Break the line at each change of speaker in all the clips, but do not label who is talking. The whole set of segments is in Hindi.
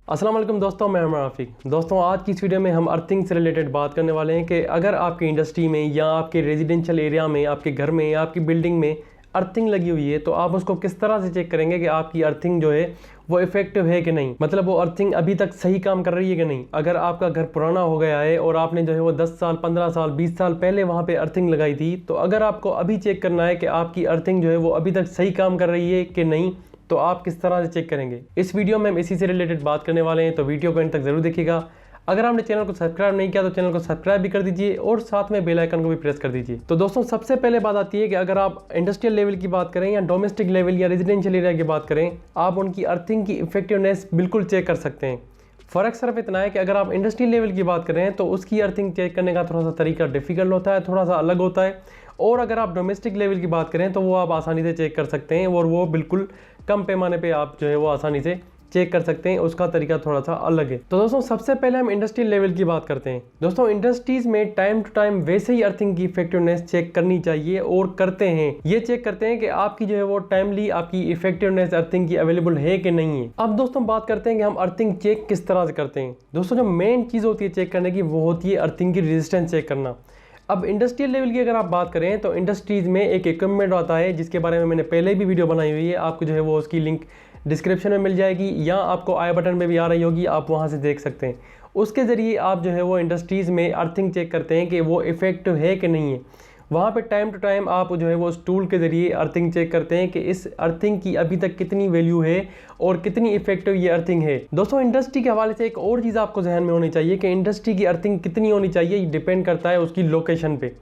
अस्सलाम वालेकुम दोस्तों, मैं अमर आफिक। दोस्तों, आज की इस वीडियो में हम अर्थिंग से रिलेटेड बात करने वाले हैं कि अगर आपकी इंडस्ट्री में या आपके रेजिडेंशियल एरिया में, आपके घर में या आपकी बिल्डिंग में अर्थिंग लगी हुई है तो आप उसको किस तरह से चेक करेंगे कि आपकी अर्थिंग जो है वो इफेक्टिव है कि नहीं। मतलब वो अर्थिंग अभी तक सही काम कर रही है कि नहीं। अगर आपका घर पुराना हो गया है और आपने जो है वो 10 साल 15 साल 20 साल पहले वहाँ पे अर्थिंग लगाई थी, तो अगर आपको अभी चेक करना है कि आपकी अर्थिंग जो है वो अभी तक सही काम कर रही है कि नहीं, तो आप किस तरह से चेक करेंगे। इस वीडियो में हम इसी से रिलेटेड बात करने वाले हैं, तो वीडियो को एंड तक जरूर देखिएगा। अगर आपने चैनल को सब्सक्राइब नहीं किया तो चैनल को सब्सक्राइब भी कर दीजिए और साथ में बेल आइकन को भी प्रेस कर दीजिए। तो दोस्तों, सबसे पहले बात आती है कि अगर आप इंडस्ट्रियल लेवल की बात करें या डोमेस्टिक लेवल या रेजिडेंशियल एरिया की बात करें, आप उनकी अर्थिंग की इफेक्टिवनेस बिल्कुल चेक कर सकते हैं। फ़र्क सिर्फ इतना है कि अगर आप इंडस्ट्रियल लेवल की बात करें तो उसकी अर्थिंग चेक करने का थोड़ा सा तरीका डिफिकल्ट होता है, थोड़ा सा अलग होता है। और अगर आप डोमेस्टिक लेवल की बात करें तो वो आप आसानी से चेक कर सकते हैं और वो बिल्कुल कम पैमाने पे आप जो है वो आसानी से चेक कर सकते हैं। उसका तरीका थोड़ा सा अलग है। तो दोस्तों, सबसे पहले हम इंडस्ट्रियल लेवल की बात करते हैं। दोस्तों, इंडस्ट्रीज में टाइम टू टाइम वैसे ही अर्थिंग की इफेक्टिवनेस चेक करनी चाहिए और करते हैं। ये चेक करते हैं कि आपकी जो है वो टाइमली आपकी इफेक्टिवनेस अर्थिंग की अवेलेबल है कि नहीं है। अब दोस्तों, बात करते हैं कि हम अर्थिंग चेक किस तरह से करते हैं। दोस्तों, जो मेन चीज़ होती है चेक करने की वो होती है अर्थिंग की रेजिस्टेंस चेक करना। अब इंडस्ट्रियल लेवल की अगर आप बात करें तो इंडस्ट्रीज़ में एक इक्विपमेंट आता है जिसके बारे में मैंने पहले भी वीडियो बनाई हुई है। आपको जो है वो उसकी लिंक डिस्क्रिप्शन में मिल जाएगी या आपको आई बटन में भी आ रही होगी, आप वहाँ से देख सकते हैं। उसके ज़रिए आप जो है वो इंडस्ट्रीज़ में अर्थिंग चेक करते हैं कि वो इफेक्टिव है कि नहीं है। वहाँ पे टाइम टू टाइम आप जो है वो उस टूल के ज़रिए अर्थिंग चेक करते हैं कि इस अर्थिंग की अभी तक कितनी वैल्यू है और कितनी इफेक्टिव ये अर्थिंग है। दोस्तों, इंडस्ट्री के हवाले से एक और चीज़ आपको जहन में होनी चाहिए कि इंडस्ट्री की अर्थिंग कितनी होनी चाहिए, ये डिपेंड करता है उसकी लोकेशन पे।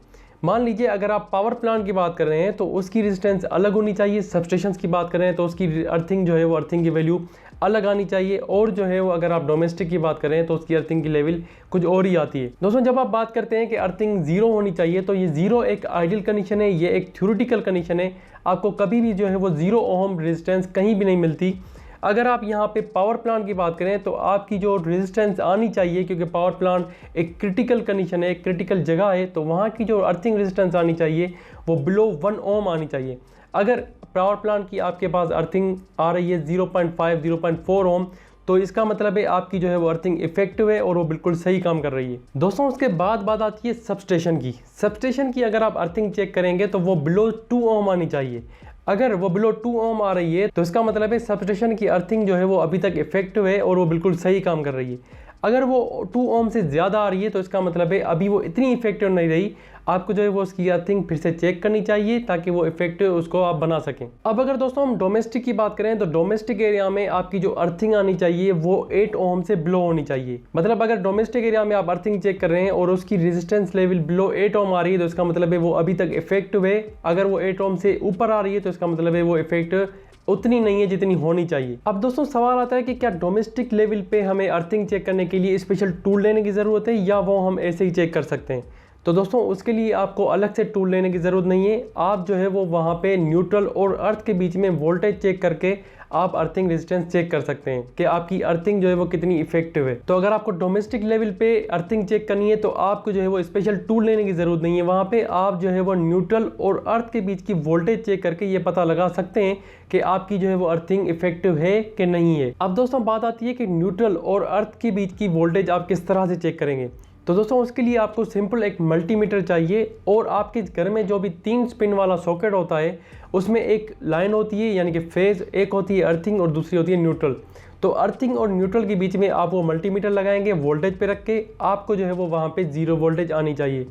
मान लीजिए अगर आप पावर प्लांट की बात कर रहे हैं तो उसकी रेजिस्टेंस अलग होनी चाहिए। सबस्टेशंस की बात कर रहे हैं तो उसकी अर्थिंग जो है वो अर्थिंग की वैल्यू अलग आनी चाहिए। और जो है वो अगर आप डोमेस्टिक की बात करें तो उसकी अर्थिंग की लेवल कुछ और ही आती है। दोस्तों, जब आप बात करते हैं कि अर्थिंग जीरो होनी चाहिए तो ये जीरो एक आइडियल कंडीशन है, ये एक थ्योरेटिकल कंडीशन है। आपको कभी भी जो है वो जीरो ओम रेजिस्टेंस कहीं भी नहीं मिलती। अगर आप यहाँ पे पावर प्लांट की बात करें तो आपकी जो रेजिस्टेंस आनी चाहिए, क्योंकि पावर प्लांट एक क्रिटिकल कंडीशन है, एक क्रिटिकल जगह है, तो वहाँ की जो अर्थिंग रेजिस्टेंस आनी चाहिए वो बिलो 1 ओम आनी चाहिए। अगर पावर प्लांट की आपके पास अर्थिंग आ रही है 0.5 0.4 ओम, तो इसका मतलब है आपकी जो है वो अर्थिंग इफेक्टिव है और वो बिल्कुल सही काम कर रही है। दोस्तों, उसके बाद बात आती है सबस्टेशन की। सबस्टेशन की अगर आप अर्थिंग चेक करेंगे तो वो बिलो 2 ओम आनी चाहिए। अगर वो बिलो 2 ओम आ रही है तो इसका मतलब है सबस्टेशन की अर्थिंग जो है वो अभी तक इफेक्टिव है और वो बिल्कुल सही काम कर रही है। अगर वो 2 ओम से ज़्यादा आ रही है तो इसका मतलब है अभी वो इतनी इफेक्टिव नहीं रही। आपको जो है वो उसकी अर्थिंग फिर से चेक करनी चाहिए ताकि वो इफेक्टिव उसको आप बना सकें। अब अगर दोस्तों हम डोमेस्टिक की बात करें तो डोमेस्टिक एरिया में आपकी जो अर्थिंग आनी चाहिए वो 8 ओम से बिलो होनी चाहिए। मतलब अगर डोमेस्टिक एरिया में आप अर्थिंग चेक कर रहे हैं और उसकी रेजिस्टेंस लेवल बिलो 8 ओम आ रही है तो इसका मतलब है वो अभी तक इफेक्टिव है। अगर वो 8 ओम से ऊपर आ रही है तो इसका मतलब है वो इफेक्टिव उतनी नहीं है जितनी होनी चाहिए। अब दोस्तों, सवाल आता है कि क्या डोमेस्टिक लेवल पे हमें अर्थिंग चेक करने के लिए स्पेशल टूल लेने की ज़रूरत है या वो हम ऐसे ही चेक कर सकते हैं। तो दोस्तों, उसके लिए आपको अलग से टूल लेने की ज़रूरत नहीं है। आप जो है वो वहाँ पे न्यूट्रल और अर्थ के बीच में वोल्टेज चेक करके आप अर्थिंग रेजिस्टेंस चेक कर सकते हैं कि आपकी अर्थिंग जो है वो कितनी इफेक्टिव है। तो अगर आपको डोमेस्टिक लेवल पे अर्थिंग चेक करनी है तो आपको जो है वो स्पेशल टूल लेने की ज़रूरत नहीं है। वहाँ पे आप जो है वो न्यूट्रल और अर्थ के बीच की वोल्टेज चेक करके ये पता लगा सकते हैं कि आपकी जो है वो अर्थिंग इफेक्टिव है कि नहीं है। अब दोस्तों, बात आती है कि न्यूट्रल और अर्थ के बीच की वोल्टेज आप किस तरह से चेक करेंगे। तो दोस्तों, उसके लिए आपको सिंपल एक मल्टीमीटर चाहिए और आपके घर में जो भी 3 स्पिन वाला सॉकेट होता है उसमें एक लाइन होती है, यानी कि फेज, एक होती है अर्थिंग और दूसरी होती है न्यूट्रल। तो अर्थिंग और न्यूट्रल के बीच में आप वो मल्टीमीटर लगाएंगे, वोल्टेज पे रख के आपको जो है वो वहाँ पे 0 वोल्टेज आनी चाहिए।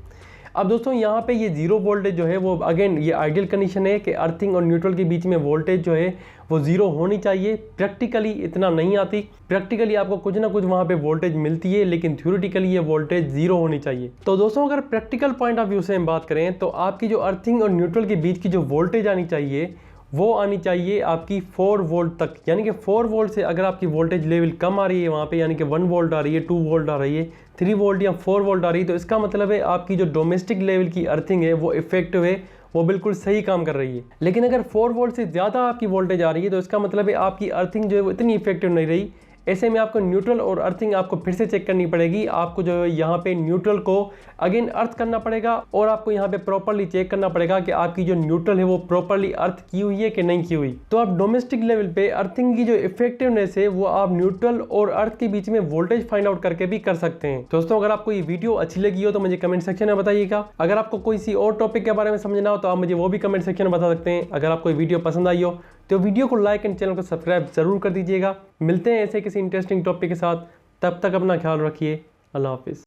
अब दोस्तों, यहाँ पे ये 0 वोल्टेज जो है वो अगेन ये आइडियल कंडीशन है कि अर्थिंग और न्यूट्रल के बीच में वोल्टेज जो है वो 0 होनी चाहिए। प्रैक्टिकली इतना नहीं आती, प्रैक्टिकली आपको कुछ ना कुछ वहाँ पे वोल्टेज मिलती है, लेकिन थ्योरेटिकली ये वोल्टेज 0 होनी चाहिए। तो दोस्तों, अगर प्रैक्टिकल पॉइंट ऑफ व्यू से हम बात करें तो आपकी जो अर्थिंग और न्यूट्रल के बीच की जो वोल्टेज आनी चाहिए वो आनी चाहिए आपकी 4 वोल्ट तक। यानी कि 4 वोल्ट से अगर आपकी वोल्टेज लेवल कम आ रही है वहाँ पे, यानी कि 1 वोल्ट आ रही है, 2 वोल्ट आ रही है, 3 वोल्ट या 4 वोल्ट आ रही है, तो इसका मतलब है आपकी जो डोमेस्टिक लेवल की अर्थिंग है वो इफेक्टिव है, वो बिल्कुल सही काम कर रही है। लेकिन अगर 4 वोल्ट से ज़्यादा आपकी वोल्टेज आ रही है तो इसका मतलब है आपकी अर्थिंग जो है वो इतनी इफेक्टिव नहीं रही। ऐसे में आपको न्यूट्रल और अर्थिंग आपको फिर से चेक करनी पड़ेगी। आपको जो यहाँ पे न्यूट्रल को अगेन अर्थ करना पड़ेगा और आपको यहाँ पे प्रॉपरली चेक करना पड़ेगा कि आपकी जो न्यूट्रल है वो प्रॉपरली अर्थ की हुई है कि नहीं की हुई। तो आप डोमेस्टिक लेवल पे अर्थिंग की जो इफेक्टिवनेस है वो आप न्यूट्रल और अर्थ के बीच में वोल्टेज फाइंड आउट करके भी कर सकते हैं। दोस्तों अगर आपको ये वीडियो अच्छी लगी हो तो मुझे कमेंट सेक्शन में बताइएगा। अगर आपको कोई सी और टॉपिक के बारे में समझना हो तो आप मुझे वो भी कमेंट सेक्शन में बता सकते हैं। अगर आपको वीडियो पसंद आई हो तो वीडियो को लाइक एंड चैनल को सब्सक्राइब जरूर कर दीजिएगा। मिलते हैं ऐसे किसी इंटरेस्टिंग टॉपिक के साथ, तब तक अपना ख्याल रखिए। अल्लाह हाफिज़।